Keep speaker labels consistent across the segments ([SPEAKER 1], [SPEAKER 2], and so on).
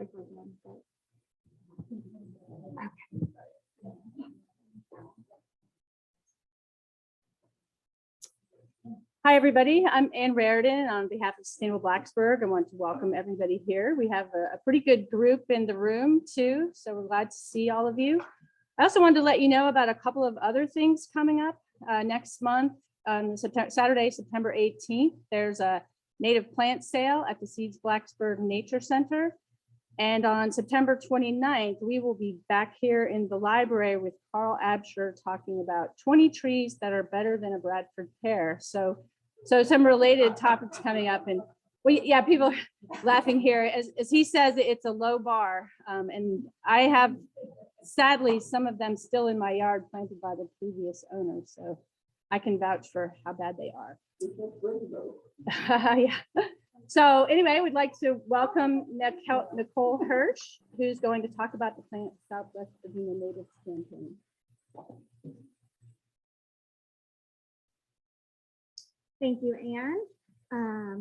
[SPEAKER 1] trickle again. But... Okay. Hi, everybody. I'm Ann Raridan. On behalf of Sustainable Blacksburg, I want to welcome everybody here. We have a pretty good group in the room, too, so we're glad to see all of you. I also wanted to let you know about a couple of other things coming up next month. On Saturday, September 18th, there's a native plant sale at the Seeds Blacksburg Nature Center. And on September 29th, we will be back here in the library with Carl Absher talking about 20 trees that are better than a Bradford pear. So some related topics coming up. And yeah, people are laughing here. As he says, it's a low bar. And I have, sadly, some of them still in my yard planted by the previous owner. So I can vouch for how bad they are. Yeah. So anyway, we'd like to welcome Nicole Hersch, who's going to talk about the Plant Southwest Virginia Natives campaign.
[SPEAKER 2] Thank you, Anne. I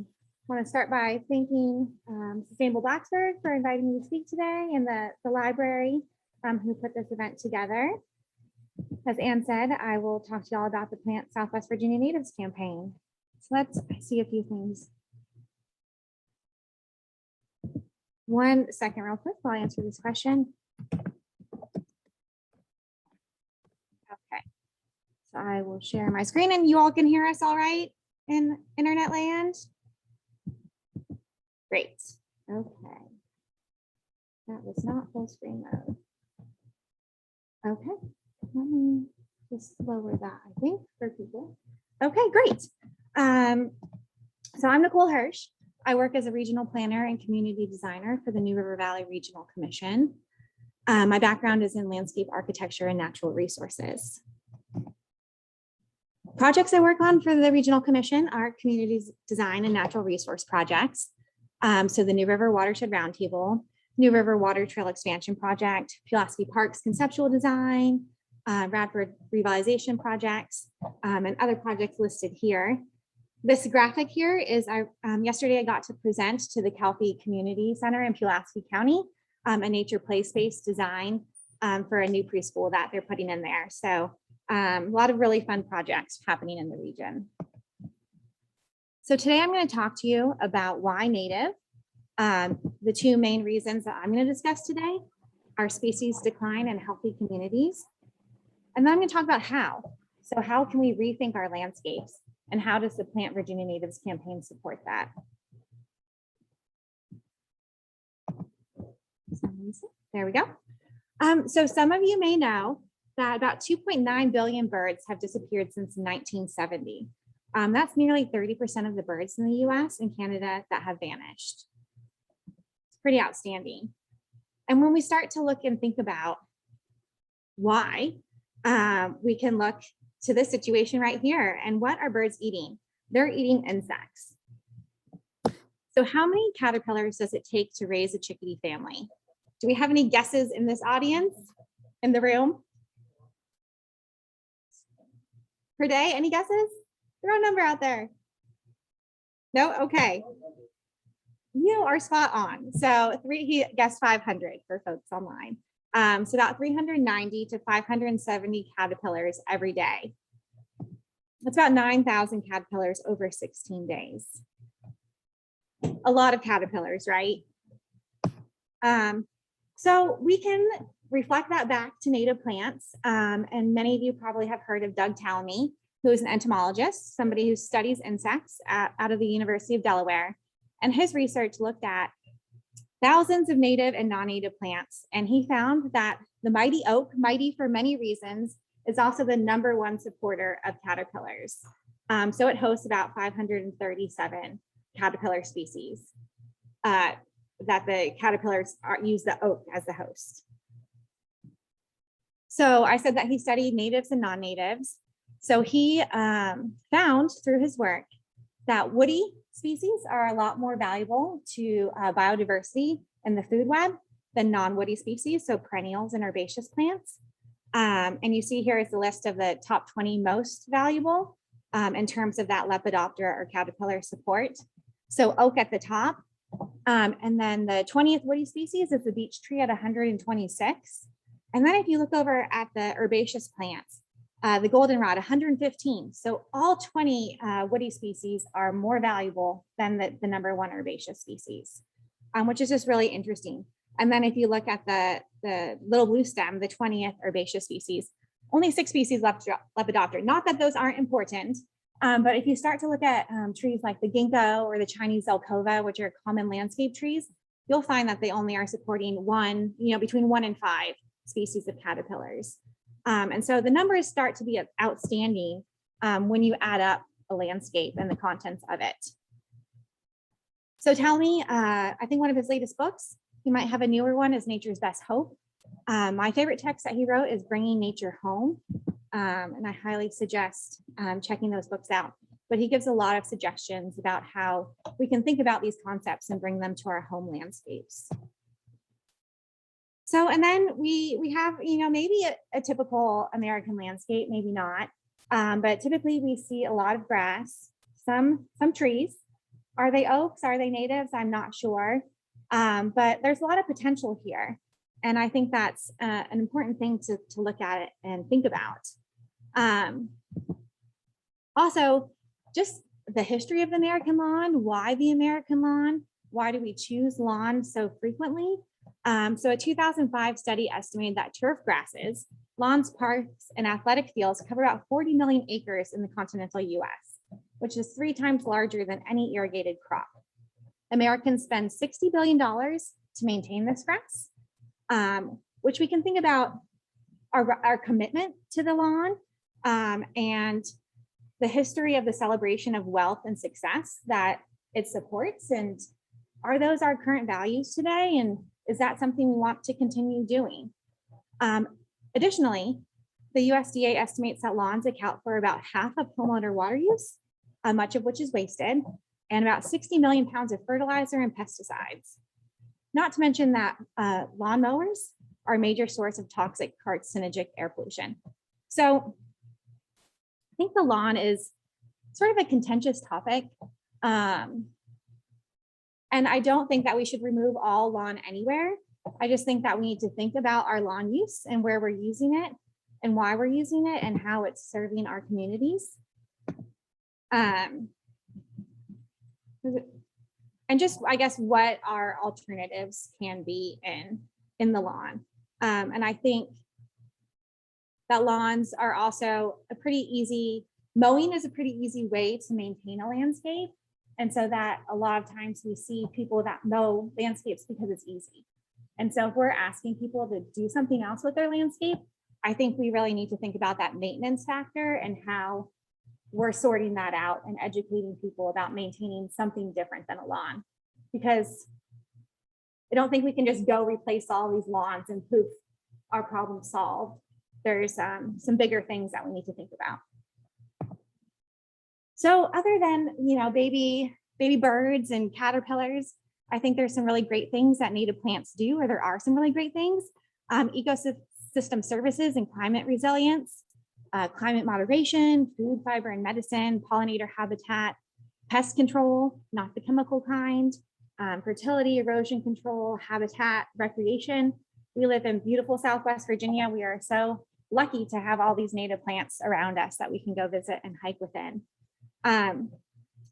[SPEAKER 2] want to start by thanking Sustainable Blacksburg for inviting me to speak today, and the library who put this event together. As Anne said, I will talk to you all about the Plant Southwest Virginia Natives campaign. So let's see a few things. One second real quick while I answer this question. Okay, so I will share my screen and you all can hear us all right in internet land? Great, okay. That was not full screen mode. Okay, let me just lower that, I think, for people. Okay, great. So I'm Nicole Hersch. I work as a regional planner and community designer for the New River Valley Regional Commission. My background is in landscape architecture and natural resources. Projects I work on for the Regional Commission are community design and natural resource projects. So the New River Watershed Roundtable, New River Water Trail Expansion Project, Pulaski Parks Conceptual Design, Radford Revitalization Projects, and other projects listed here. This graphic here is, yesterday I got to present to the Calfee Community Center in Pulaski County, a nature play space design for a new preschool that they're putting in there. So a lot of really fun projects happening in the region. So today I'm going to talk to you about why native. The two main reasons that I'm going to discuss today are species decline and healthy communities. And then I'm going to talk about how. So how can we rethink our landscapes? And how does the Plant Virginia Natives campaign support that? There we go. So some of you may know that about 2.9 billion birds have disappeared since 1970. That's nearly 30% of the birds in the US and Canada that have vanished. It's pretty outstanding. And when we start to look and think about why, we can look to this situation right here. And what are birds eating? They're eating insects. So how many caterpillars does it take to raise a chickadee family? Do we have any guesses in this audience, in the room? Per day, any guesses? Throw a number out there. No, okay. You are spot on. So he guessed 500 for folks online. So about 390 to 570 caterpillars every day. That's about 9,000 caterpillars over 16 days. A lot of caterpillars, right? So we can reflect that back to native plants. And many of you probably have heard of Doug Tallamy, who is an entomologist, somebody who studies insects out of the University of Delaware. And his research looked at thousands of native and non-native plants. And he found that the mighty oak, mighty for many reasons, is also the #1 supporter of caterpillars. So it hosts about 537 caterpillar species that the caterpillars use the oak as the host. So I said that he studied natives and non-natives. So he found through his work that woody species are a lot more valuable to biodiversity in the food web than non-woody species, so perennials and herbaceous plants. And you see here is the list of the top 20 most valuable in terms of that lepidoptera or caterpillar support. So oak at the top, And then the 20th woody species is the beech tree at 126. And then if you look over at the herbaceous plants, the goldenrod 115. So all 20 woody species are more valuable than the number one herbaceous species, which is just really interesting. And then if you look at the little blue stem, the 20th herbaceous species, only 6 species Lepidoptera. Not that those aren't important, but if you start to look at trees like the ginkgo or the Chinese zelkova, which are common landscape trees, you'll find that they only are supporting between 1 and 5 species of caterpillars. And so the numbers start to be outstanding when you add up a landscape and the contents of it. So tell me, I think one of his latest books, he might have a newer one, is Nature's Best Hope. My favorite text that he wrote is Bringing Nature Home. And I highly suggest checking those books out. But he gives a lot of suggestions about how we can think about these concepts and bring them to our home landscapes. So, and then we have, maybe a typical American landscape, maybe not, but typically we see a lot of grass, some trees. Are they oaks? Are they natives? I'm not sure, but there's a lot of potential here. And I think that's an important thing to look at it and think about. Also, just the history of the American lawn, why the American lawn? Why do we choose lawn so frequently? So a 2005 study estimated that turf grasses, lawns, parks, and athletic fields cover about 40 million acres in the continental US, which is 3 times larger than any irrigated crop. Americans spend $60 billion to maintain this grass, which we can think about our commitment to the lawn and the history of the celebration of wealth and success that it supports. And are those our current values today? And is that something we want to continue doing? Additionally, the USDA estimates that lawns account for about half of homeowner water use, much of which is wasted, and about 60 million pounds of fertilizer and pesticides. Not to mention that lawn mowers are a major source of toxic carcinogenic air pollution. So I think the lawn is sort of a contentious topic. And I don't think that we should remove all lawn anywhere. I just think that we need to think about our lawn use and where we're using it and why we're using it and how it's serving our communities. And just, I guess, what our alternatives can be in the lawn. And I think that lawns are also mowing is a pretty easy way to maintain a landscape. And so that a lot of times we see people that mow landscapes because it's easy. And so if we're asking people to do something else with their landscape, I think we really need to think about that maintenance factor and how we're sorting that out and educating people about maintaining something different than a lawn. Because I don't think we can just go replace all these lawns and poof, our problem solved. There's some bigger things that we need to think about. So other than, baby birds and caterpillars, I think there's some really great things that native plants do, or there are some really great things. Ecosystem services and climate resilience, climate moderation, food, fiber, and medicine, pollinator habitat, pest control, not the chemical kind, fertility, erosion control, habitat, recreation. We live in beautiful Southwest Virginia. We are so lucky to have all these native plants around us that we can go visit and hike within.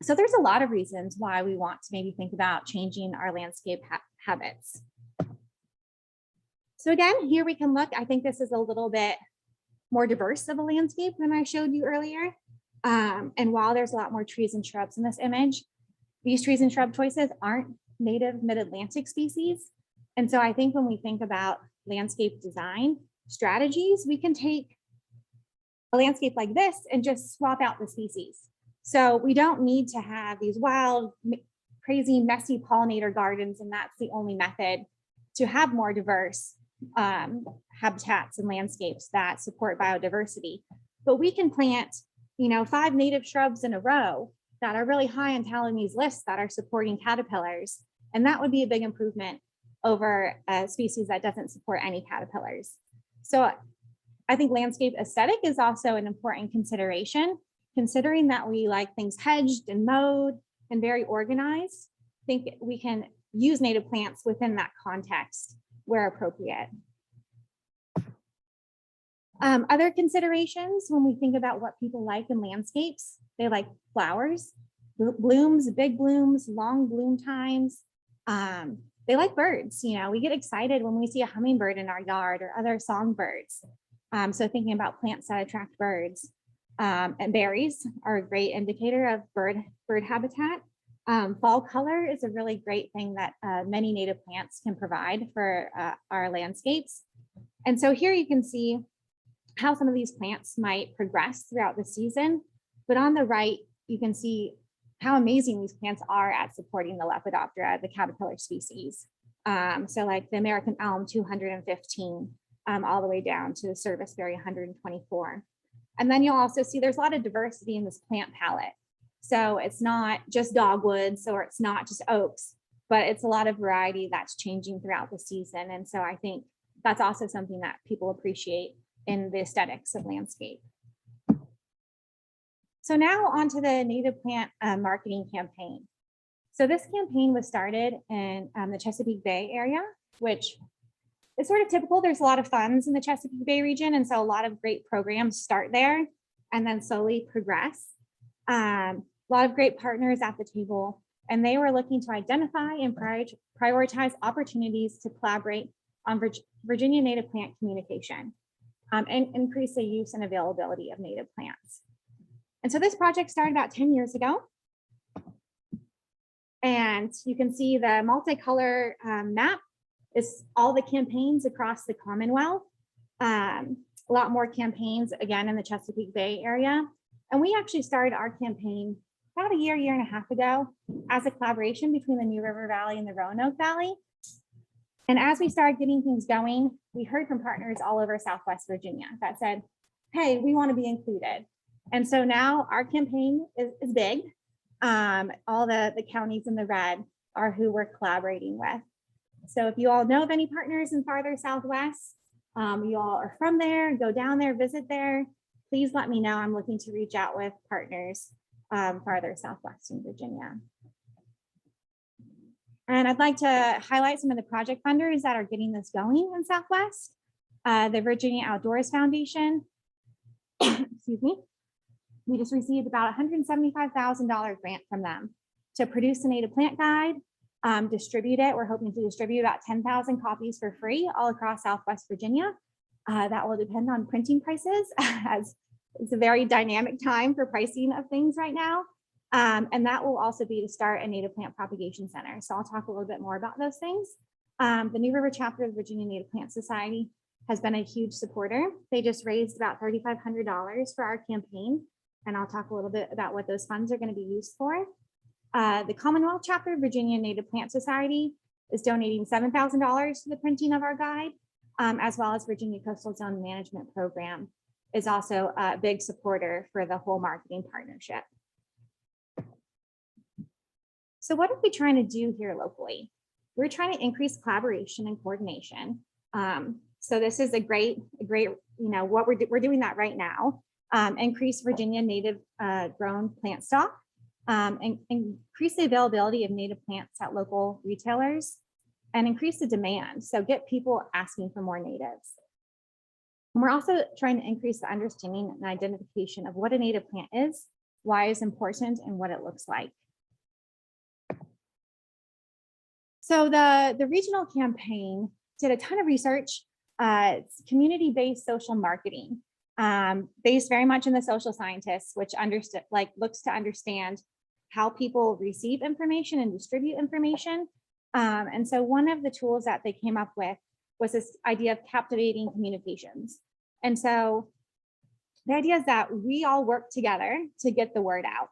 [SPEAKER 2] So there's a lot of reasons why we want to maybe think about changing our landscape habits. So again, here we can look. I think this is a little bit more diverse of a landscape than I showed you earlier. And while there's a lot more trees and shrubs in this image, these trees and shrub choices aren't native mid-Atlantic species. And so I think when we think about landscape design strategies, we can take a landscape like this and just swap out the species. So we don't need to have these wild, crazy, messy pollinator gardens, and that's the only method to have more diverse habitats and landscapes that support biodiversity. But we can plant, 5 native shrubs in a row that are really high on Tallonese lists that are supporting caterpillars. And that would be a big improvement over a species that doesn't support any caterpillars. So I think landscape aesthetic is also an important consideration, considering that we like things hedged and mowed and very organized. think we can use native plants within that context where appropriate. Other considerations when we think about what people like in landscapes, they like flowers, blooms, big blooms, long bloom times. They like birds. You know, we get excited when we see a hummingbird in our yard or other songbirds. So thinking about plants that attract birds, and berries are a great indicator of bird habitat. Fall color is a really great thing that many native plants can provide for our landscapes. And so here you can see how some of these plants might progress throughout the season. But on the right, you can see how amazing these plants are at supporting the Lepidoptera, the caterpillar species. So like the American elm 215, all the way down to the serviceberry 124. And then you'll also see there's a lot of diversity in this plant palette. So it's not just dogwoods or it's not just oaks, but it's a lot of variety that's changing throughout the season. And so I think that's also something that people appreciate in the aesthetics of landscape. So now onto the native plant marketing campaign. So this campaign was started in the Chesapeake Bay area, which is sort of typical. There's a lot of funds in the Chesapeake Bay region. And so a lot of great programs start there and then slowly progress. A lot of great partners at the table, and they were looking to identify and prioritize opportunities to collaborate on Virginia native plant communication and increase the use and availability of native plants. And so this project started about 10 years ago. And you can see the multicolor map is all the campaigns across the Commonwealth. A lot more campaigns, again, in the Chesapeake Bay area. And we actually started our campaign about a year and a half ago as a collaboration between the New River Valley and the Roanoke Valley. And as we started getting things going, we heard from partners all over Southwest Virginia that said, hey, we want to be included. And so now our campaign is big. All the counties in the red are who we're collaborating with. So if you all know of any partners in farther Southwest, you all are from there, go down there, visit there, please let me know. I'm looking to reach out with partners farther Southwest in Virginia. And I'd like to highlight some of the project funders that are getting this going in Southwest. The Virginia Outdoors Foundation, excuse me, we just received about $175,000 grant from them to produce a native plant guide, distribute it. We're hoping to distribute about 10,000 copies for free all across Southwest Virginia. That will depend on printing prices, as it's a very dynamic time for pricing of things right now. And that will also be to start a native plant propagation center. So I'll talk a little bit more about those things. The New River chapter of the Virginia Native Plant Society has been a huge supporter. They just raised about $3,500 for our campaign. And I'll talk a little bit about what those funds are going to be used for. The Commonwealth chapter of Virginia Native Plant Society is donating $7,000 to the printing of our guide, as well as Virginia Coastal Zone Management Program is also a big supporter for the whole marketing partnership. So what are we trying to do here locally? We're trying to increase collaboration and coordination. So this is a great, what we're doing that right now. Increase Virginia native grown plant stock, and increase the availability of native plants at local retailers, and increase the demand. So get people asking for more natives. And we're also trying to increase the understanding and identification of what a native plant is, why it's important, and what it looks like. So the regional campaign did a ton of research. It's community-based social marketing, based very much in the social scientists, which looks to understand how people receive information and distribute information. And so one of the tools that they came up with was this idea of captivating communications. And so the idea is that we all work together to get the word out,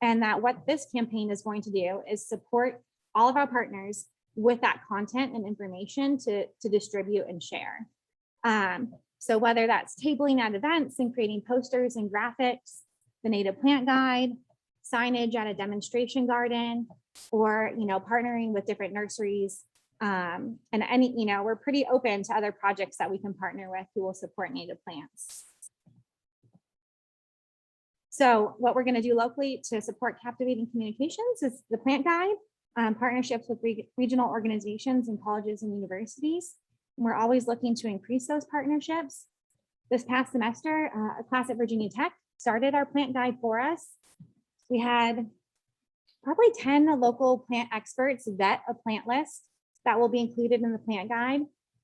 [SPEAKER 2] and that what this campaign is going to do is support all of our partners with that content and information to distribute and share. So whether that's tabling at events and creating posters and graphics, the native plant guide, signage at a demonstration garden, or partnering with different nurseries, and we're pretty open to other projects that we can partner with who will support native plants. So what we're going to do locally to support captivating communications is the plant guide. partnerships with regional organizations and colleges and universities. And we're always looking to increase those partnerships. This past semester, a class at Virginia Tech started our plant guide for us. We had probably 10 local plant experts vet a plant list that will be included in the plant guide.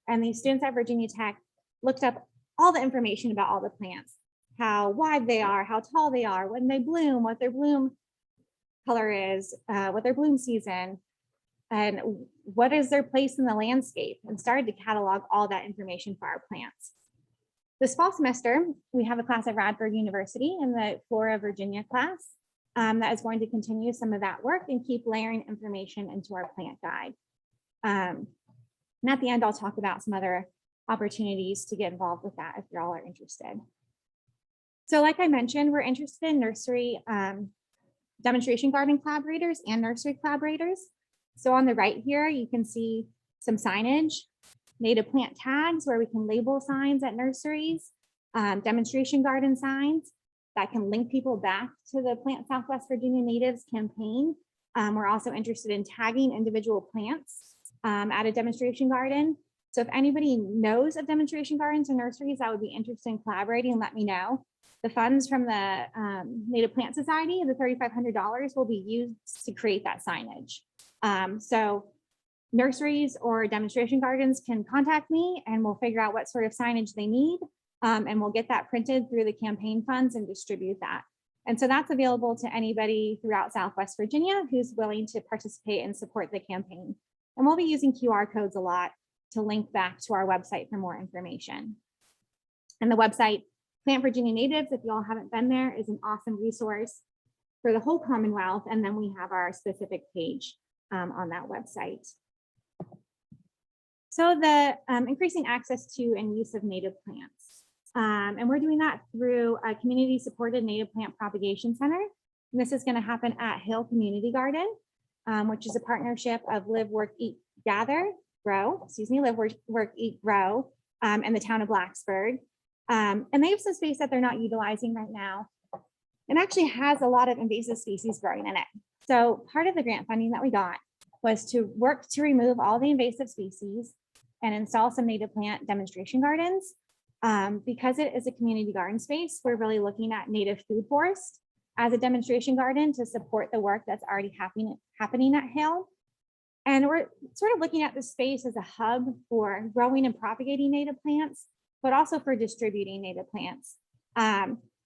[SPEAKER 2] And these students at Virginia Tech looked up all the information about all the plants, how wide they are, how tall they are, when they bloom, what their bloom color is, what their bloom season, and what is their place in the landscape, and started to catalog all that information for our plants. This fall semester, we have a class at Radford University in the Flora, Virginia class that is going to continue some of that work and keep layering information into our plant guide. And at the end, I'll talk about some other opportunities to get involved with that if you all are interested. So like I mentioned, we're interested in nursery demonstration garden collaborators and nursery collaborators. So on the right here, you can see some signage, native plant tags where we can label signs at nurseries, demonstration garden signs that can link people back to the Plant Southwest Virginia Natives campaign. We're also interested in tagging individual plants at a demonstration garden. So if anybody knows of demonstration gardens or nurseries that would be interested in collaborating, let me know. The funds from the Native Plant Society, the $3,500 will be used to create that signage. So nurseries or demonstration gardens can contact me and we'll figure out what sort of signage they need. And we'll get that printed through the campaign funds and distribute that. And so that's available to anybody throughout Southwest Virginia who's willing to participate and support the campaign. And we'll be using QR codes a lot to link back to our website for more information. And the website, Plant Virginia Natives, if you all haven't been there, is an awesome resource for the whole Commonwealth. And then we have our specific page on that website. So the increasing access to and use of native plants. And we're doing that through a community supported native plant propagation center. And this is going to happen at Hill Community Garden, which is a partnership of Live, Work, Eat, Gather, Grow, Live, Work, Eat, Grow, and the town of Blacksburg. And they have some space that they're not utilizing right now. It actually has a lot of invasive species growing in it. So part of the grant funding that we got was to work to remove all the invasive species and install some native plant demonstration gardens. Because it is a community garden space, we're really looking at native food forest as a demonstration garden to support the work that's already happening at Hill. And we're sort of looking at the space as a hub for growing and propagating native plants, but also for distributing native plants.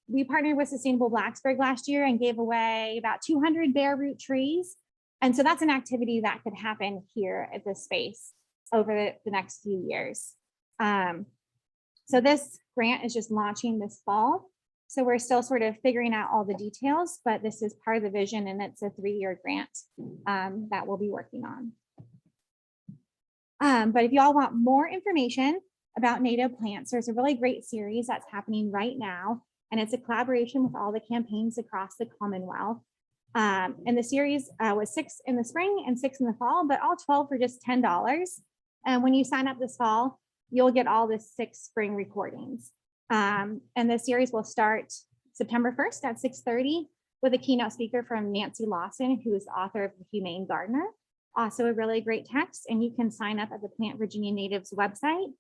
[SPEAKER 2] We partnered with Sustainable Blacksburg last year and gave away about 200 bare root trees. And so that's an activity that could happen here at this space over the next few years. So this grant is just launching this fall. So we're still sort of figuring out all the details, but this is part of the vision and it's a 3-year grant that we'll be working on. But if you all want more information about native plants, there's a really great series that's happening right now. And it's a collaboration with all the campaigns across the Commonwealth. And the series was 6 in the spring and 6 in the fall, but all 12 for just $10. And when you sign up this fall, you'll get all the 6 spring recordings. And the series will start September 1st at 6:30 with a keynote speaker from Nancy Lawson, who is the author of The Humane Gardener. Also a really great text, and you can sign up at the Plant Virginia Natives website.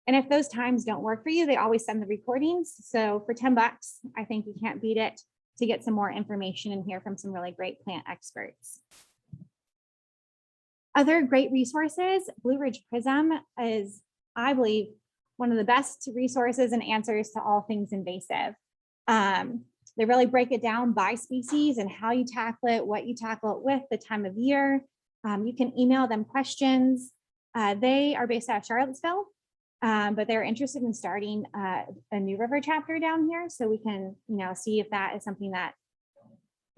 [SPEAKER 2] And if those times don't work for you, they always send the recordings. So for $10, I think you can't beat it to get some more information and hear from some really great plant experts. Other great resources, Blue Ridge Prism is, I believe, one of the best resources and answers to all things invasive. They really break it down by species and how you tackle it, what you tackle it with, the time of year. You can email them questions. They are based out of Charlottesville, but they're interested in starting a New River chapter down here. So we can, see if that is something that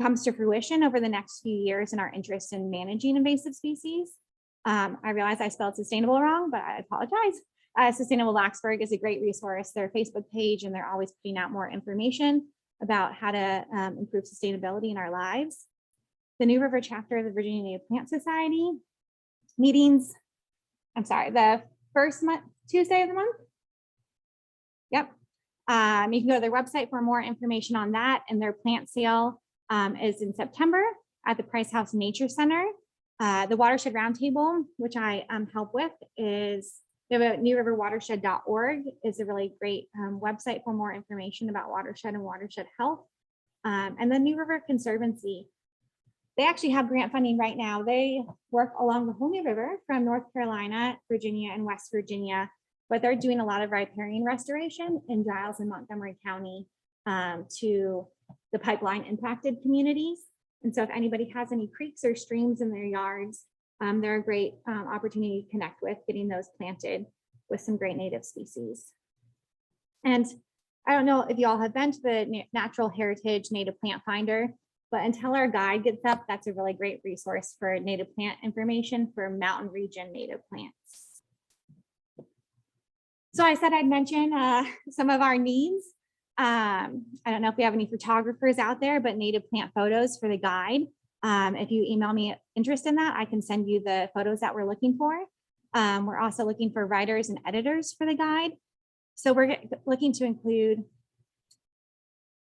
[SPEAKER 2] comes to fruition over the next few years in our interest in managing invasive species. I realize I spelled sustainable wrong, but I apologize. Sustainable Blacksburg is a great resource. Their Facebook page, and they're always putting out more information about how to improve sustainability in our lives. The New River chapter of the Virginia Native Plant Society meetings, the first Tuesday of the month. Yep. You can go to their website for more information on that. And their plant sale is in September at the Price House Nature Center. The Watershed Roundtable, which I help with, is we have a newriverwatershed.org is a really great website for more information about watershed and watershed health. And the New River Conservancy, they actually have grant funding right now. They work along the whole New River from North Carolina, Virginia, and West Virginia, but they're doing a lot of riparian restoration in Giles and Montgomery County to the pipeline impacted communities. And so if anybody has any creeks or streams in their yards, they're a great opportunity to connect with, getting those planted with some great native species. And I don't know if y'all have been to the Natural Heritage Native Plant Finder, but until our guide gets up, that's a really great resource for native plant information for mountain region native plants. So I said I'd mention some of our needs. I don't know if we have any photographers out there, but native plant photos for the guide. If you email me interest in that, I can send you the photos that we're looking for. We're also looking for writers and editors for the guide. So we're looking to include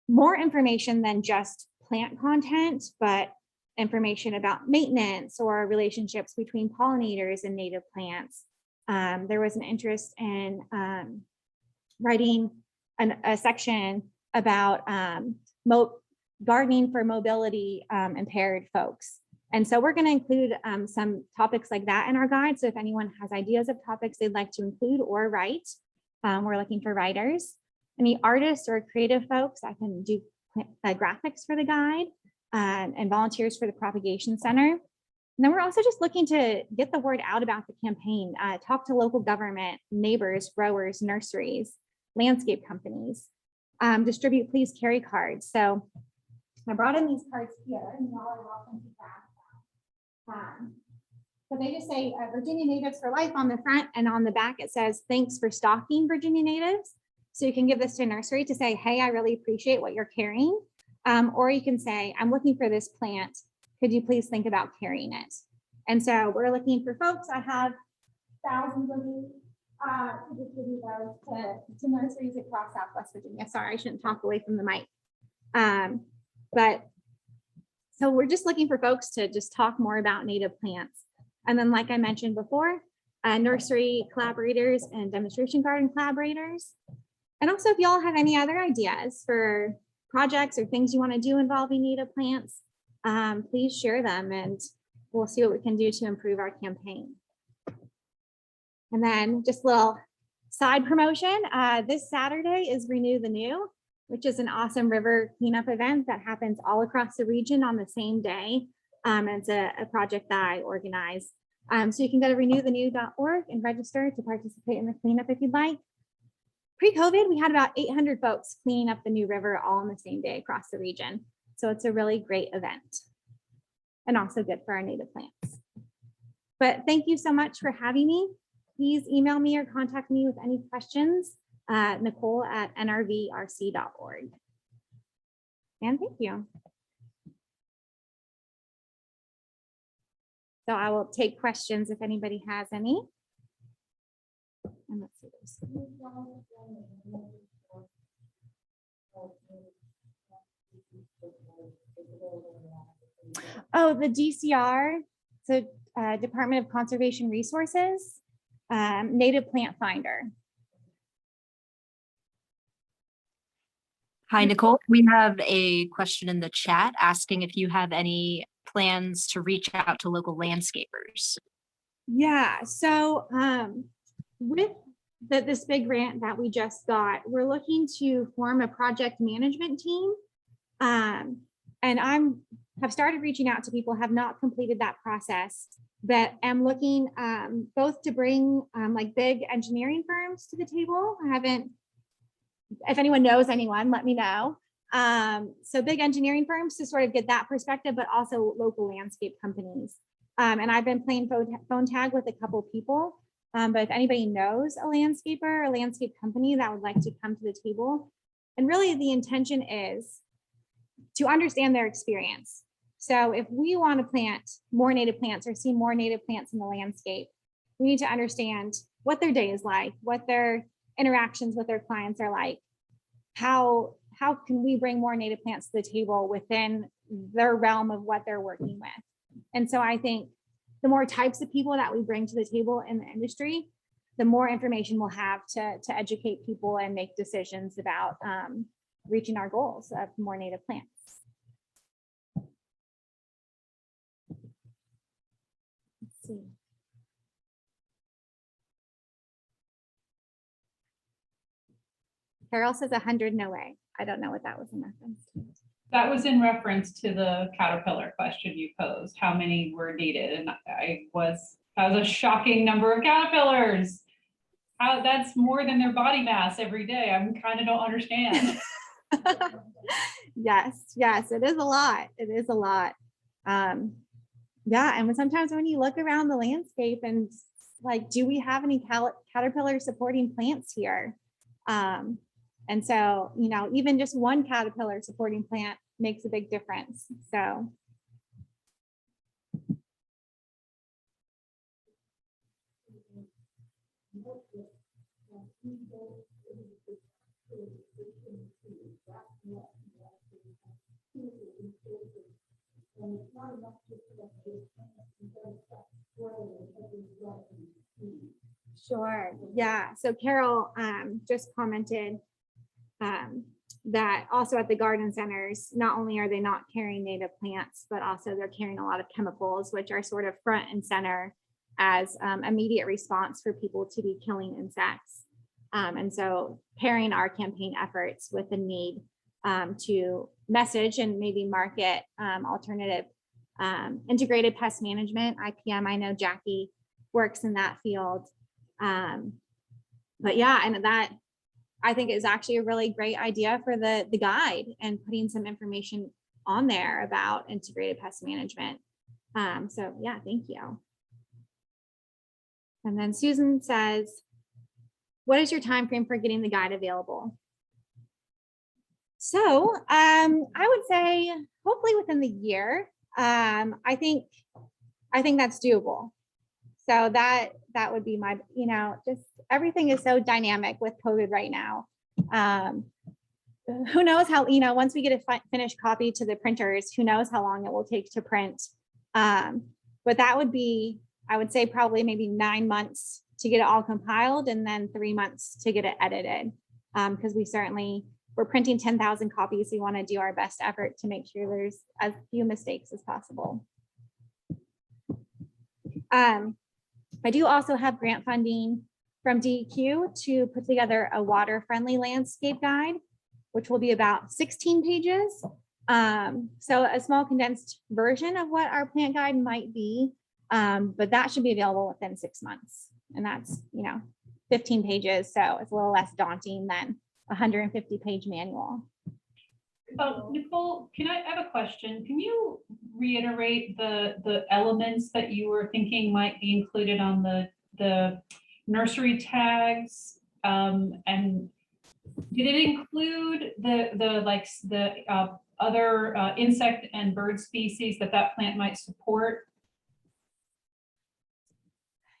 [SPEAKER 2] more information than just plant content, but information about maintenance or relationships between pollinators and native plants. There was an interest in writing a section about gardening for mobility impaired folks. And so we're going to include some topics like that in our guide. So if anyone has ideas of topics they'd like to include or write, we're looking for writers. Any artists or creative folks, I can do graphics for the guide and volunteers for the propagation center. And then we're also just looking to get the word out about the campaign, talk to local government, neighbors, growers, nurseries, landscape companies, distribute please carry cards. So I brought in these cards here and y'all are welcome to grab them. So they just say Virginia Natives for Life on the front, and on the back it says, thanks for stocking Virginia Natives. So you can give this to a nursery to say, hey, I really appreciate what you're carrying. Or you can say, I'm looking for this plant. Could you please think about carrying it? And so we're looking for folks. I have thousands of these to distribute those to nurseries across Southwest Virginia. Sorry, I shouldn't talk away from the mic. But so we're just looking for folks to just talk more about native plants. And then, like I mentioned before, nursery collaborators and demonstration garden collaborators. And also, if y'all have any other ideas for projects or things you want to do involving native plants, please share them and we'll see what we can do to improve our campaign. And then just a little side promotion. This Saturday is Renew the New, which is an awesome river cleanup event that happens all across the region on the same day. It's a project that I organize. So you can go to renewthenew.org and register to participate in the cleanup if you'd like. Pre-COVID, we had about 800 folks cleaning up the New River all on the same day across the region. So it's a really great event and also good for our native plants. But thank you so much for having me. Please email me or contact me with any questions, Nicole@nrvrc.org. And thank you. So I will take questions if anybody has any. And let's see this. Oh, the DCR, so Department of Conservation Resources, Native Plant Finder.
[SPEAKER 3] Hi, Nicole. We have a question in the chat asking if you have any plans to reach out to local landscapers.
[SPEAKER 2] Yeah, so with this big grant that we just got, we're looking to form a project management team. And have started reaching out to people, have not completed that process, but am looking both to bring like big engineering firms to the table. I haven't, if anyone knows anyone, let me know. So big engineering firms to sort of get that perspective, but also local landscape companies. And I've been playing phone tag with a couple people, but if anybody knows a landscaper or a landscape company that would like to come to the table, and really the intention is to understand their experience. So if we want to plant more native plants or see more native plants in the landscape, we need to understand what their day is like, what their interactions with their clients are like, how can we bring more native plants to the table within their realm of what they're working with. And so I think the more types of people that we bring to the table in the industry, the more information we'll have to educate people and make decisions about reaching our goals of more native plants. Let's see. Carol says 100, no way. I don't know what that was in reference to.
[SPEAKER 4] That was in reference to the caterpillar question you posed, how many were needed, and that was a shocking number of caterpillars. That's more than their body mass every day. I kind of don't understand.
[SPEAKER 2] Yes, it is a lot. It is a lot. Yeah, and sometimes when you look around the landscape and like, do we have any caterpillar supporting plants here? And so, you know, even just one caterpillar supporting plant makes a big difference. So. Sure. Yeah. So Carol just commented that also at the garden centers, not only are they not carrying native plants, but also they're carrying a lot of chemicals, which are sort of front and center as immediate response for people to be killing insects. And so pairing our campaign efforts with the need to message and maybe market alternative integrated pest management, IPM. I know Jackie works in that field. But yeah, and that I think is actually a really great idea for the guide and putting some information on there about integrated pest management. So yeah, thank you. And then Susan says, what is your time frame for getting the guide available? So I would say hopefully within the year. I think that's doable. So that would be my, you know, just everything is so dynamic with COVID right now. Who knows how, you know, once we get a finished copy to the printers, who knows how long it will take to print. But that would be, I would say probably maybe 9 months to get it all compiled and then 3 months to get it edited. Because we're printing 10,000 copies. So we want to do our best effort to make sure there's as few mistakes as possible. I do also have grant funding from DEQ to put together a water-friendly landscape guide, which will be about 16 pages. So a small condensed version of what our plant guide might be, but that should be available within 6 months. And that's, you know, 15 pages. So it's a little less daunting than a 150-page manual.
[SPEAKER 4] Nicole, I have a question. Can you reiterate the elements that you were thinking might be included on the nursery tags? And did it include the other insect and bird species that plant might support?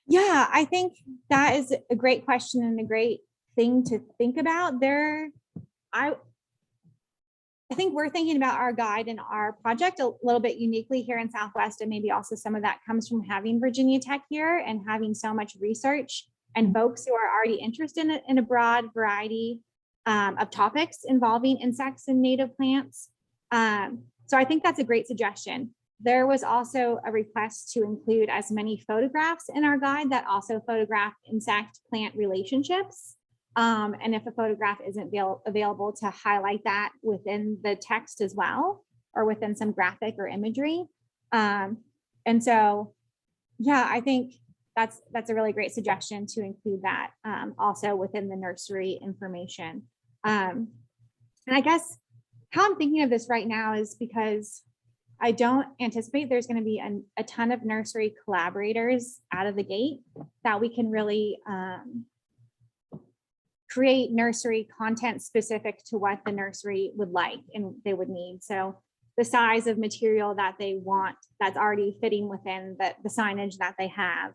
[SPEAKER 2] Yeah, I think that is a great question and a great thing to think about. I think we're thinking about our guide and our project a little bit uniquely here in Southwest, and maybe also some of that comes from having Virginia Tech here and having so much research and folks who are already interested in a broad variety of topics involving insects and native plants. So I think that's a great suggestion. There was also a request to include as many photographs in our guide that also photograph insect-plant relationships. And if a photograph isn't available, to highlight that within the text as well, or within some graphic or imagery. And so, yeah, I think that's a really great suggestion to include that also within the nursery information. And I guess how I'm thinking of this right now is because I don't anticipate there's going to be a ton of nursery collaborators out of the gate that we can really create nursery content specific to what the nursery would like and they would need. So the size of material that they want that's already fitting within the signage that they have.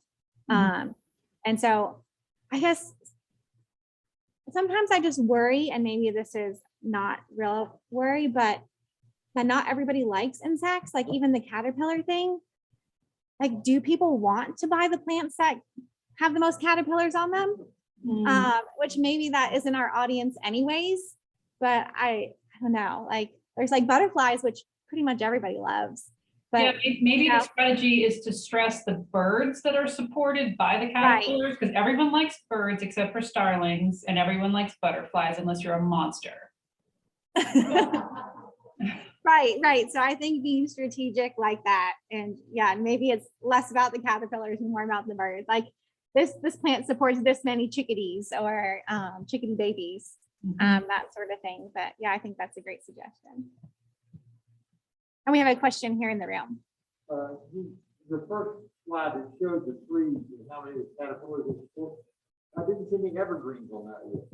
[SPEAKER 2] And so I guess sometimes I just worry, and maybe this is not real worry, but that not everybody likes insects, like even the caterpillar thing. like, do people want to buy the plants that have the most caterpillars on them? Which maybe that isn't our audience anyways, but I don't know, like there's like butterflies, which pretty much everybody loves. But
[SPEAKER 4] Yeah, maybe
[SPEAKER 2] you know,
[SPEAKER 4] the strategy is to stress the birds that are supported by the
[SPEAKER 2] Right.
[SPEAKER 4] caterpillars, because everyone likes birds except for starlings, and everyone likes butterflies unless you're a monster.
[SPEAKER 2] right. So I think being strategic like that, and yeah, maybe it's less about the caterpillars and more about the birds. Like this plant supports this many chickadees or chickadee babies, that sort of thing. But yeah, I think that's a great suggestion. And we have a question here in the room.
[SPEAKER 5] The first slide that showed the trees and how many caterpillars it support, I didn't see any evergreens on that list.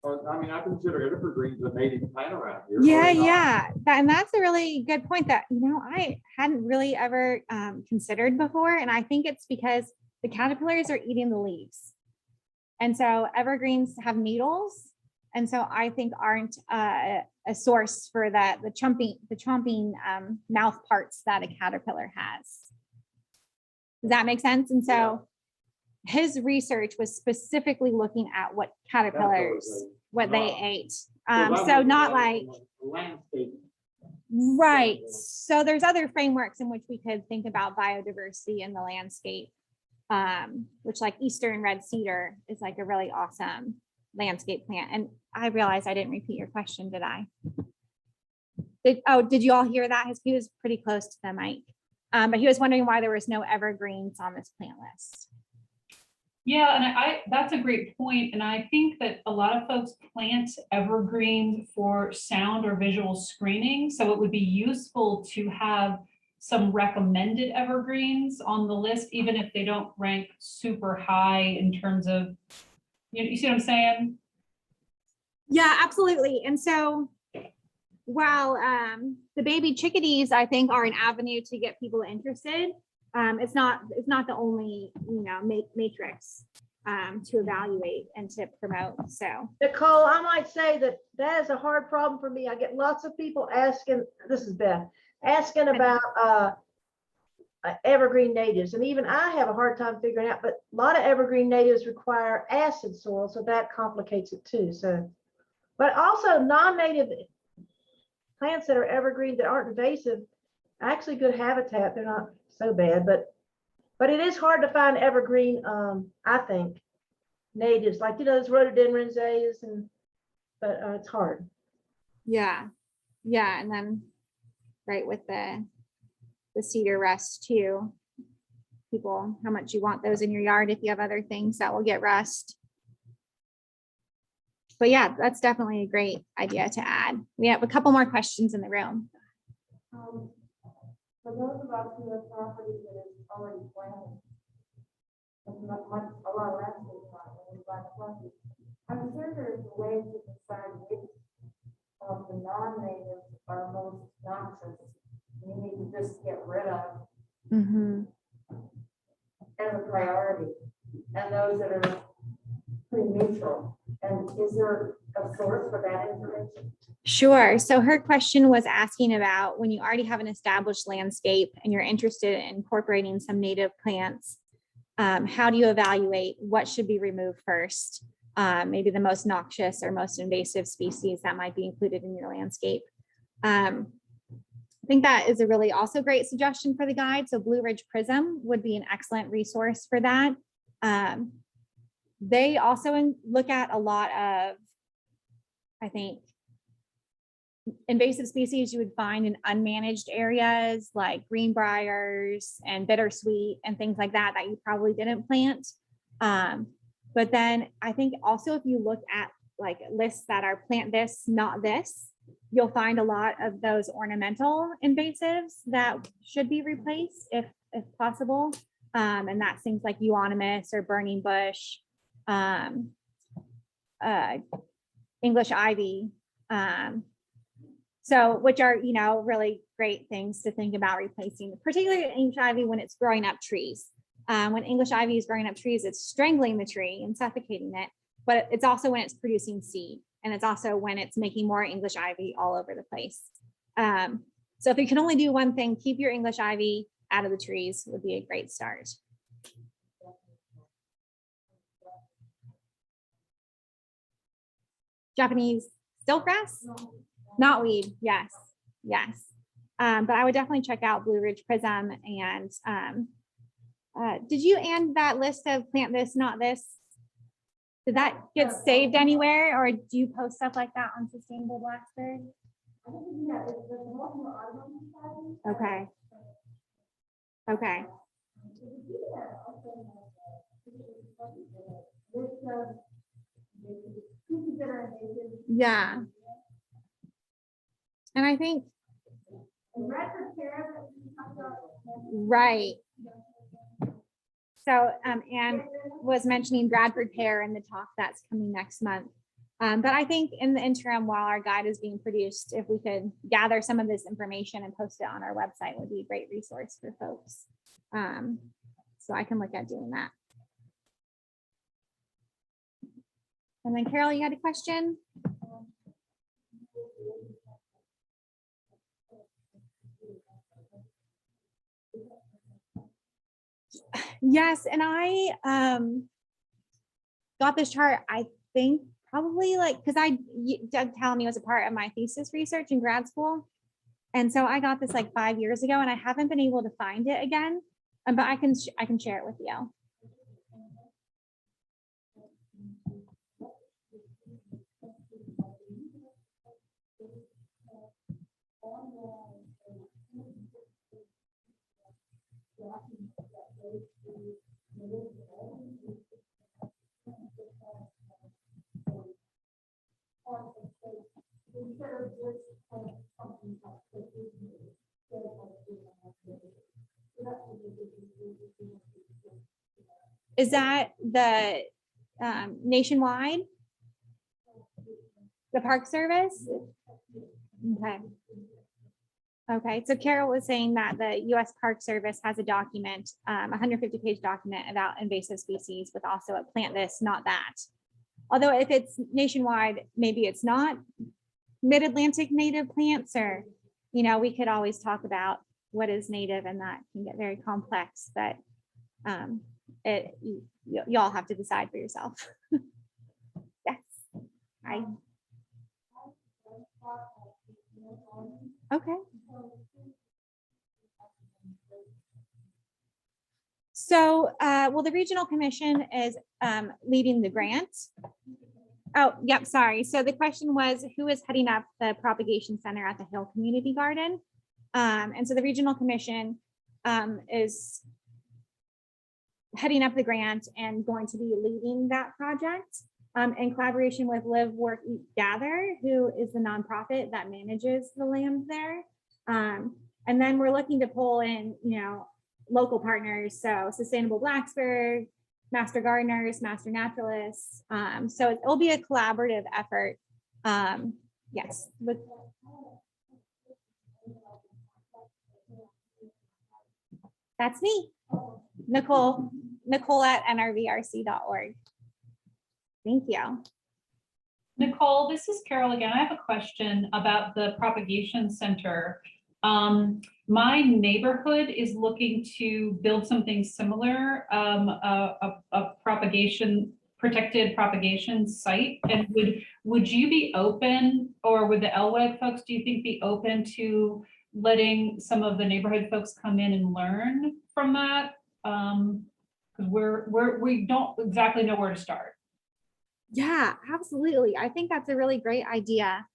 [SPEAKER 5] I mean, I consider evergreens a native plant around here.
[SPEAKER 2] Yeah. And that's a really good point that, I hadn't really ever considered before. And I think it's because the caterpillars are eating the leaves. And so evergreens have needles. And so I think aren't a source for the chomping mouth parts that a caterpillar has. Does that make sense? And so his research was specifically looking at what caterpillars, what they ate. So not like,
[SPEAKER 5] landscape.
[SPEAKER 2] right. So there's other frameworks in which we could think about biodiversity in the landscape, which like Eastern red cedar is like a really awesome landscape plant. And I realized I didn't repeat your question, did I? Did you all hear that? He was pretty close to the mic. But he was wondering why there was no evergreens on this plant list.
[SPEAKER 4] Yeah, and that's a great point. And I think that a lot of folks plant evergreens for sound or visual screening. So it would be useful to have some recommended evergreens on the list, even if they don't rank super high in terms of, you see what I'm saying?
[SPEAKER 2] Yeah, absolutely. And so while the baby chickadees, I think, are an avenue to get people interested, it's not the only, matrix to evaluate and to promote. So
[SPEAKER 6] Nicole, I might say that is a hard problem for me. I get lots of people asking, this is Beth, asking about evergreen natives. And even I have a hard time figuring out, but a lot of evergreen natives require acid soil. So that complicates it too. So, but also non-native plants that are evergreen that aren't invasive, actually good habitat. They're not so bad, but it is hard to find evergreen, I think, natives, like, those rhododendron azaleas, but it's hard.
[SPEAKER 2] yeah. And then right with the cedar rust too, people, how much you want those in your yard if you have other things that will get rust. But yeah, that's definitely a great idea to add. We have a couple more questions in the room.
[SPEAKER 7] For those of us who have property that is already planted, it's not much a lot less than that. I'm sure there's a way to decide which of the non-natives are most noxious. You need to just get rid of as a priority, and those that are pretty neutral. And is there a source for that information?
[SPEAKER 2] Sure. So her question was asking about when you already have an established landscape and you're interested in incorporating some native plants, how do you evaluate what should be removed first? Maybe the most noxious or most invasive species that might be included in your landscape. I think that is a really also great suggestion for the guide. So Blue Ridge Prism would be an excellent resource for that. They also look at a lot of, I think, invasive species you would find in unmanaged areas like greenbriers and bittersweet and things like that you probably didn't plant. But then I think also if you look at like lists that are plant this, not this, you'll find a lot of those ornamental invasives that should be replaced if possible. And that's things like euonymus or burning bush, English ivy. So which are, really great things to think about replacing, particularly English ivy when it's growing up trees. When English ivy is growing up trees, it's strangling the tree and suffocating it, but it's also when it's producing seed. And it's also when it's making more English ivy all over the place. So if you can only do one thing, keep your English ivy out of the trees would be a great start. Japanese silkgrass, knotweed, yes, yes. But I would definitely check out Blue Ridge Prism. And did you end that list of plant this, not this? Did that get saved anywhere, or do you post stuff like that on Sustainable Blacksburg? Okay. Okay. Yeah. And I think, right. So, Anne was mentioning Bradford pear in the talk that's coming next month. But I think in the interim, while our guide is being produced, if we could gather some of this information and post it on our website, would be a great resource for folks. So I can look at doing that. And then Carol, you had a question? Yes, and I got this chart, I think probably like, because Doug Tallamy was a part of my thesis research in grad school. And so I got this like 5 years ago, and I haven't been able to find it again, but I can share it with you. Is that the nationwide? The Park Service? Okay. Okay, so Carol was saying that the US Park Service has a document, 150-page document about invasive species with also a plant this, not that. Although if it's nationwide, maybe it's not mid-Atlantic native plants, or, you know, we could always talk about what is native, and that can get very complex, but you all have to decide for yourself. Yes. Okay. So, well, the Regional Commission is leading the grant. Oh, yep, sorry. So the question was, who is heading up the propagation center at the Hill Community Garden? And so the Regional Commission is heading up the grant and going to be leading that project in collaboration with Live, Work, Eat, Gather, who is the nonprofit that manages the land there. And then we're looking to pull in, you know, local partners, so Sustainable Blacksburg, Master Gardeners, Master Naturalists. So it'll be a collaborative effort. Yes. That's me, Nicole at nrvrc.org. Thank you.
[SPEAKER 4] Nicole, this is Carol again. I have a question about the propagation center. My neighborhood is looking to build something similar, a protected propagation site. And would you be open, or would the LWEG folks, do you think, be open to letting some of the neighborhood folks come in and learn from that? Because we don't exactly know where to start.
[SPEAKER 2] Yeah, absolutely. I think that's a really great idea.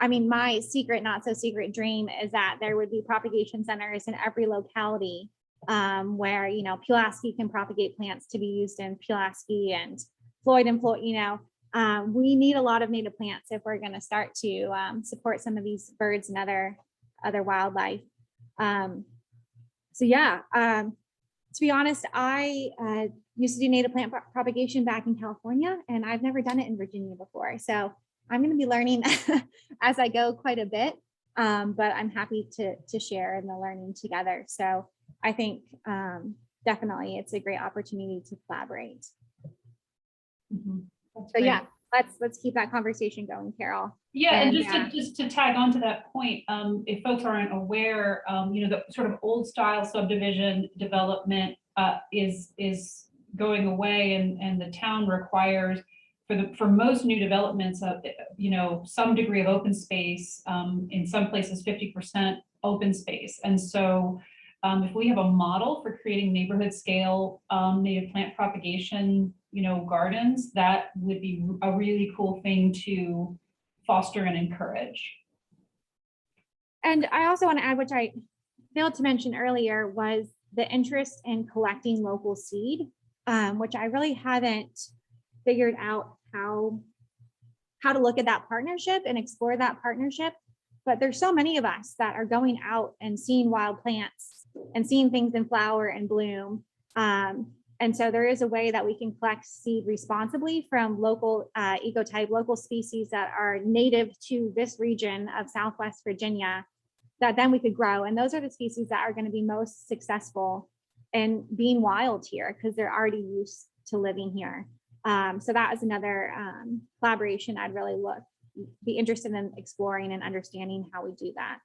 [SPEAKER 2] I mean, my secret, not so secret dream is that there would be propagation centers in every locality where, you know, Pulaski can propagate plants to be used in Pulaski, and Floyd, you know, we need a lot of native plants if we're going to start to support some of these birds and other wildlife. So yeah, to be honest, I used to do native plant propagation back in California, and I've never done it in Virginia before. So I'm going to be learning as I go quite a bit, but I'm happy to share in the learning together. So I think definitely it's a great opportunity to collaborate.
[SPEAKER 4] Mm-hmm.
[SPEAKER 2] So yeah, let's keep that conversation going, Carol.
[SPEAKER 4] Yeah, and
[SPEAKER 2] And,
[SPEAKER 4] just to tag on to that point, if folks aren't aware, the sort of old style subdivision development is going away, and the town requires for most new developments of some degree of open space, in some places 50% open space. And so if we have a model for creating neighborhood scale native plant propagation gardens, that would be a really cool thing to foster and encourage.
[SPEAKER 2] And I also want to add, which I failed to mention earlier, was the interest in collecting local seed, which I really haven't figured out how to look at that partnership and explore that partnership. But there's so many of us that are going out and seeing wild plants and seeing things in flower and bloom. And so there is a way that we can collect seed responsibly from local ecotype, local species that are native to this region of Southwest Virginia that then we could grow. And those are the species that are going to be most successful in being wild here because they're already used to living here. So that is another collaboration I'd really be interested in exploring and understanding how we do that.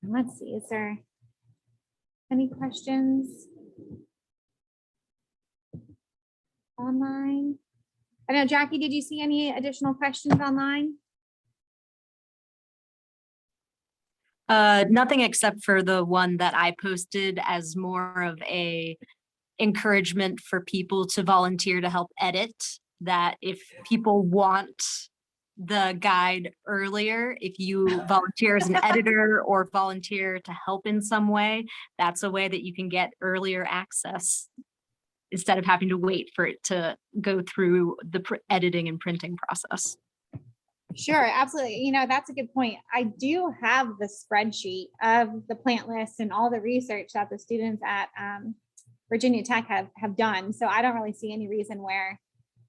[SPEAKER 2] And let's see, is there any questions online? I know, Jackie, did you see any additional questions online?
[SPEAKER 3] Nothing except for the one that I posted as more of a encouragement for people to volunteer to help edit, that if people want the guide earlier, if you volunteer as an editor or volunteer to help in some way, that's a way that you can get earlier access instead of having to wait for it to go through the editing and printing process.
[SPEAKER 2] Sure, absolutely. That's a good point. I do have the spreadsheet of the plant list and all the research that the students at Virginia Tech have done. So I don't really see any reason where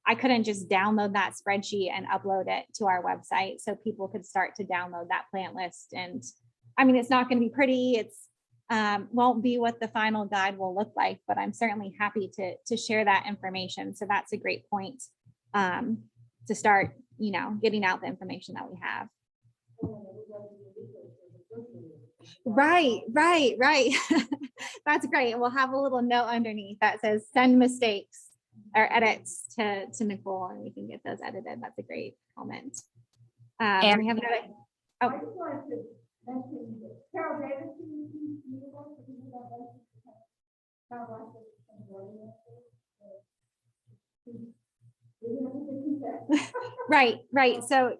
[SPEAKER 2] I couldn't just download that spreadsheet and upload it to our website so people could start to download that plant list. And I mean, it's not going to be pretty. It's won't be what the final guide will look like, but I'm certainly happy to share that information. So that's a great point to start, getting out the information that we have. Right. That's great. We'll have a little note underneath that says send mistakes or edits to Nicole, and we can get those edited. That's a great comment. And we have another.
[SPEAKER 7] I just wanted to mention that Carol Davis,
[SPEAKER 2] Right. So,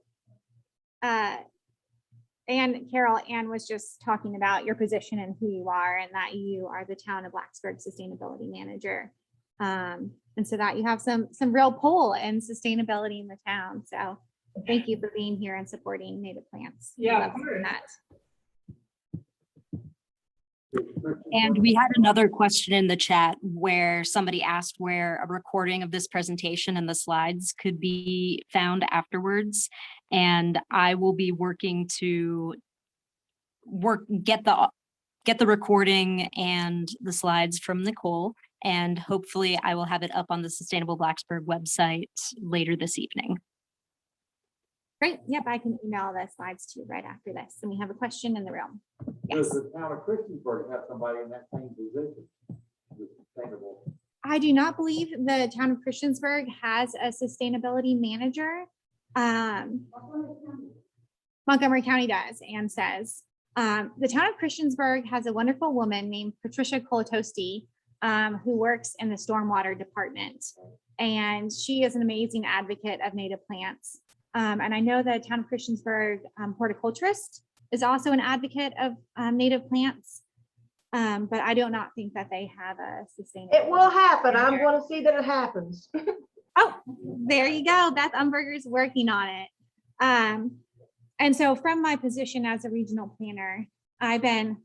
[SPEAKER 2] and Carol, Ann was just talking about your position and who you are, and that you are the Town of Blacksburg Sustainability Manager. And so that you have some real pull and sustainability in the town. So thank you for being here and supporting native plants.
[SPEAKER 4] Yeah,
[SPEAKER 2] Love hearing that.
[SPEAKER 3] And we had another question in the chat where somebody asked where a recording of this presentation and the slides could be found afterwards. And I will be working to get the recording and the slides from Nicole. And hopefully I will have it up on the Sustainable Blacksburg website later this evening.
[SPEAKER 2] Great. Yep, I can email the slides to you right after this. And we have a question in the room. Yes.
[SPEAKER 5] Does the town of Christiansburg have somebody in that same position? Sustainable.
[SPEAKER 2] I do not believe the town of Christiansburg has a sustainability manager. Montgomery County does, and says. The town of Christiansburg has a wonderful woman named Patricia Colatosti, who works in the stormwater department. And she is an amazing advocate of native plants. And I know the town of Christiansburg horticulturist is also an advocate of native plants. But I do not think that they have a sustainable.
[SPEAKER 6] It will happen. I'm going to see that it happens.
[SPEAKER 2] Oh, there you go. Beth Umberger's working on it. And so from my position as a regional planner, I've been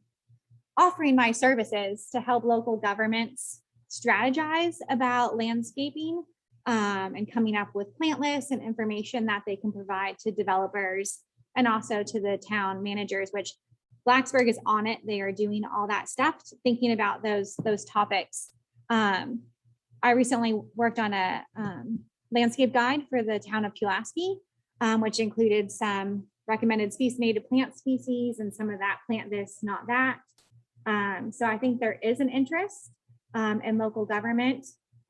[SPEAKER 2] offering my services to help local governments strategize about landscaping and coming up with plant lists and information that they can provide to developers and also to the town managers, which Blacksburg is on it. They are doing all that stuff, thinking about those topics. I I recently worked on a landscape guide for the town of Pulaski, which included some recommended native plant species and some of that plant this, not that. So I think there is an interest in local government.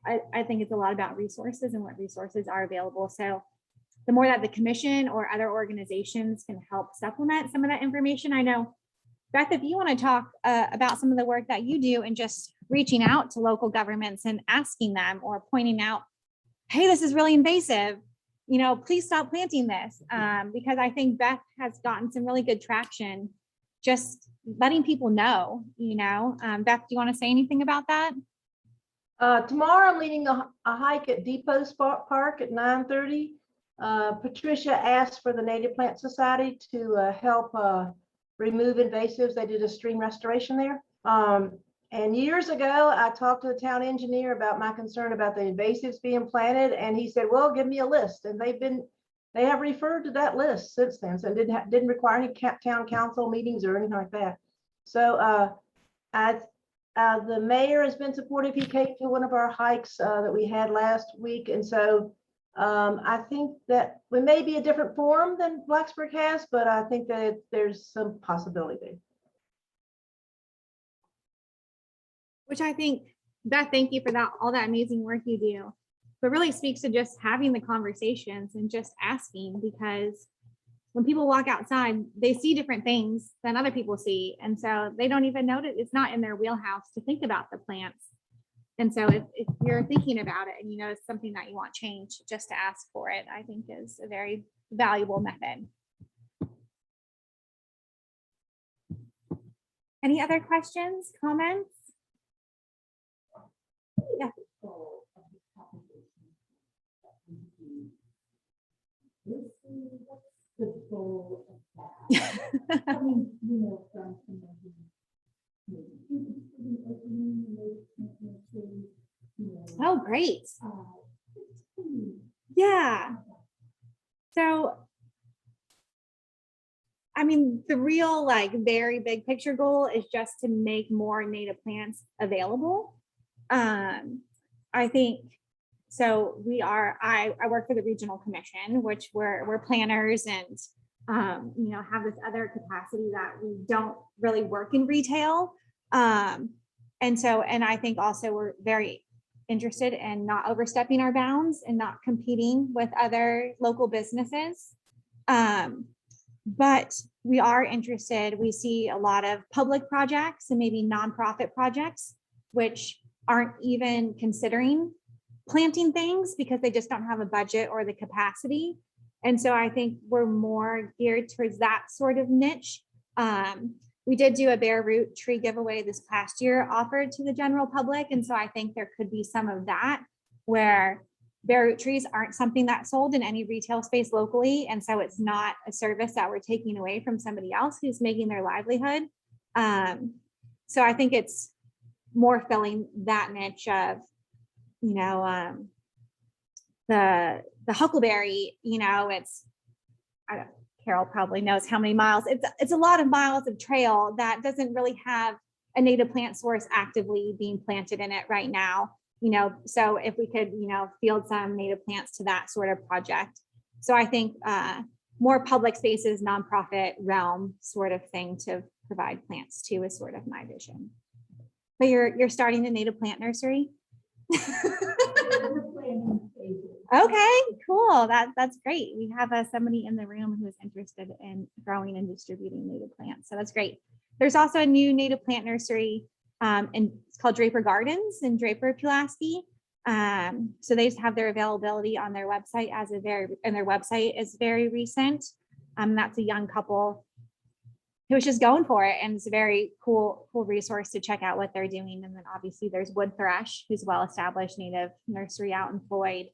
[SPEAKER 2] I think it's a lot about resources and what resources are available. So the more that the commission or other organizations can help supplement some of that information. I know, Beth, if you want to talk about some of the work that you do and just reaching out to local governments and asking them or pointing out, hey, this is really invasive, you know, please stop planting this. Because I think Beth has gotten some really good traction, just letting people know, you know. Beth, do you want to say anything about that?
[SPEAKER 6] Tomorrow I'm leading a hike at Depot Park at 9:30. Patricia asked for the Native Plant Society to help remove invasives. They did a stream restoration there. And years ago, I talked to the town engineer about my concern about the invasives being planted, and he said, well, give me a list. And they have referred to that list since then. So it didn't require any town council meetings or anything like that. So the mayor has been supportive. He came to one of our hikes that we had last week. And so I think that we may be a different forum than Blacksburg has, but I think that there's some possibility there.
[SPEAKER 2] Which I think, Beth, thank you for that, all that amazing work you do. But really speaks to just having the conversations and just asking, because when people walk outside, they see different things than other people see. And so they don't even know that it's not in their wheelhouse to think about the plants. And so if you're thinking about it and you know it's something that you want changed, just to ask for it, I think is a very valuable method. Any other questions, comments? Yeah. Oh, great. Yeah. So, I mean, the real, like, very big picture goal is just to make more native plants available. I think, so I work for the regional commission, which we're planners and, you know, have this other capacity that we don't really work in retail. And I think also we're very interested in not overstepping our bounds and not competing with other local businesses. But we are interested, we see a lot of public projects and maybe nonprofit projects, which aren't even considering planting things because they just don't have a budget or the capacity. And so I think we're more geared towards that sort of niche. We did do a bare root tree giveaway this past year offered to the general public. And so I think there could be some of that where bare root trees aren't something that's sold in any retail space locally. And so it's not a service that we're taking away from somebody else who's making their livelihood. So I think it's more filling that niche of, you know, the huckleberry, you know, Carol probably knows how many miles. It's a lot of miles of trail that doesn't really have a native plant source actively being planted in it right now. You know, so if we could, you know, field some native plants to that sort of project. So I think more public spaces, nonprofit realm sort of thing to provide plants to is sort of my vision. But you're starting a native plant nursery? Okay, cool. That's great. We have somebody in the room who is interested in growing and distributing native plants. So that's great. There's also a new native plant nursery and it's called Draper Gardens in Draper, Pulaski. So they just have their availability on their website and their website is very recent. That's a young couple who was just going for it. And it's a very cool resource to check out what they're doing. And then obviously there's Wood Thrush, who's a well-established native nursery out in Floyd.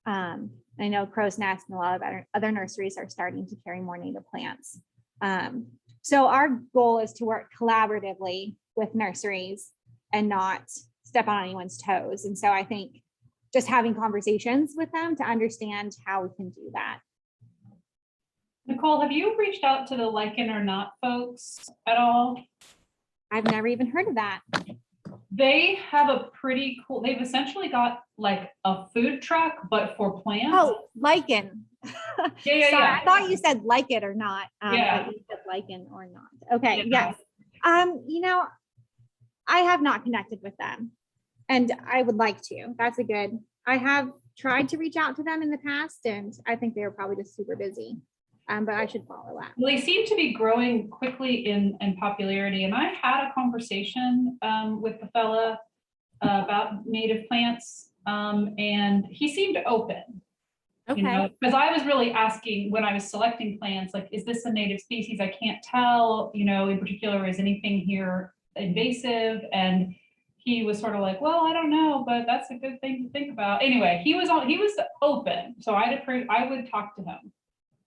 [SPEAKER 2] I know Crow's Nest and a lot of other nurseries are starting to carry more native plants. So our goal is to work collaboratively with nurseries and not step on anyone's toes. And so I think just having conversations with them to understand how we can do that.
[SPEAKER 4] Nicole, have you reached out to the Lichen or Not folks at all?
[SPEAKER 2] I've never even heard of that.
[SPEAKER 4] They have a pretty cool, they've essentially got like a food truck, but for plants.
[SPEAKER 2] Oh, lichen.
[SPEAKER 4] Yeah.
[SPEAKER 2] Sorry, I thought you said like it or not.
[SPEAKER 4] Yeah.
[SPEAKER 2] But you said lichen or not. Okay,
[SPEAKER 4] Yeah.
[SPEAKER 2] yes. You know, I have not connected with them and I would like to. That's a good, I have tried to reach out to them in the past and I think they were probably just super busy. But I should follow up.
[SPEAKER 4] Well, they seem to be growing quickly in popularity. And I had a conversation with the fella about native plants, and he seemed open. You know,
[SPEAKER 2] Okay,
[SPEAKER 4] because I was really asking when I was selecting plants, like, is this a native species? I can't tell, you know, in particular, is anything here invasive? And he was sort of like, well, I don't know, but that's a good thing to think about. Anyway, he was open. So I would talk to him.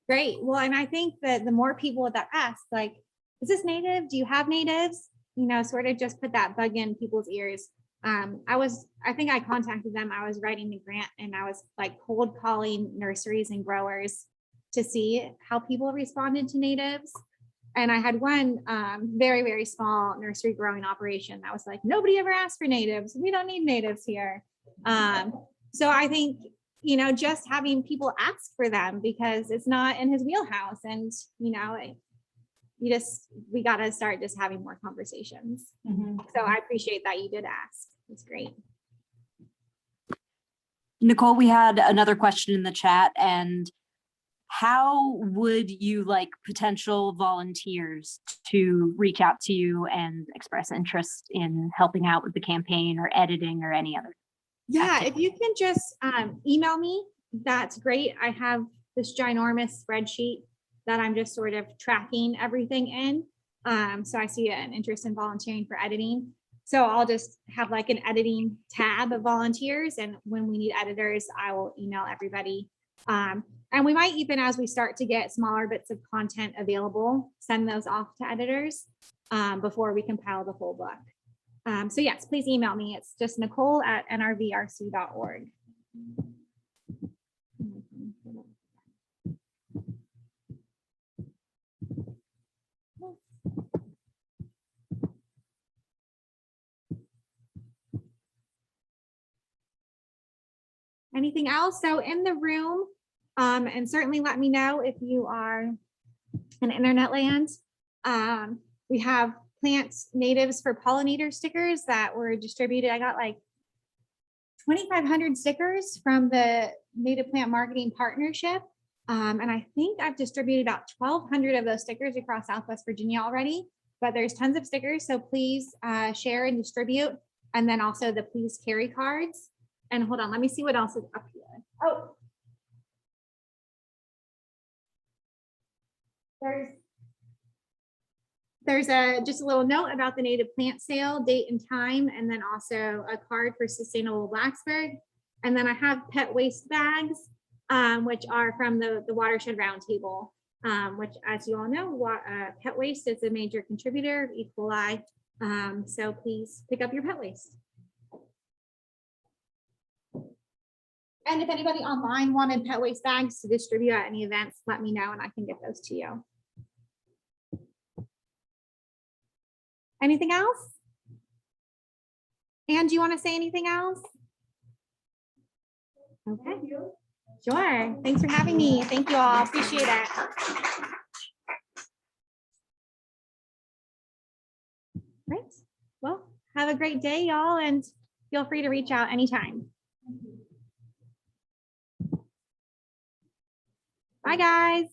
[SPEAKER 2] great. Well, and I think that the more people that ask, like, is this native? Do you have natives? You know, sort of just put that bug in people's ears. I think I contacted them. I was writing the grant and I was like cold calling nurseries and growers to see how people responded to natives. And I had one very, very small nursery growing operation that was like, nobody ever asked for natives. We don't need natives here. So I think, you know, just having people ask for them because it's not in his wheelhouse. And, you know, we got to start just having more conversations. So I appreciate that you did ask. It's great.
[SPEAKER 3] Nicole, we had another question in the chat, and how would you like potential volunteers to reach out to you and express interest in helping out with the campaign or editing or any other?
[SPEAKER 2] Yeah, if you can just email me, that's great. I have this ginormous spreadsheet that I'm just sort of tracking everything in. So I see an interest in volunteering for editing. So I'll just have like an editing tab of volunteers. And when we need editors, I will email everybody. And we might even, as we start to get smaller bits of content available, send those off to editors before we compile the full book. So yes, please email me. It's just nicole@nrvrc.org. Anything else? So in the room, and certainly let me know if you are in internet land. We have plant natives for pollinator stickers that were distributed. I got like 2,500 stickers from the Native Plant Marketing Partnership. And I think I've distributed about 1,200 of those stickers across Southwest Virginia already, but there's tons of stickers. So please share and distribute. And then also the please carry cards. And hold on, let me see what else is up here. Oh. There's just a little note about the native plant sale, date and time, and then also a card for Sustainable Blacksburg. And then I have pet waste bags, which are from the Watershed Roundtable, which, as you all know, pet waste is a major contributor of E. coli. So please pick up your pet waste. And if anybody online wanted pet waste bags to distribute at any events, let me know and I can get those to you. Anything else? And do you want to say anything else? Okay. Sure. Thanks for having me. Thank you all. Appreciate it. Great. Well, have a great day, y'all, and feel free to reach out anytime. Bye, guys.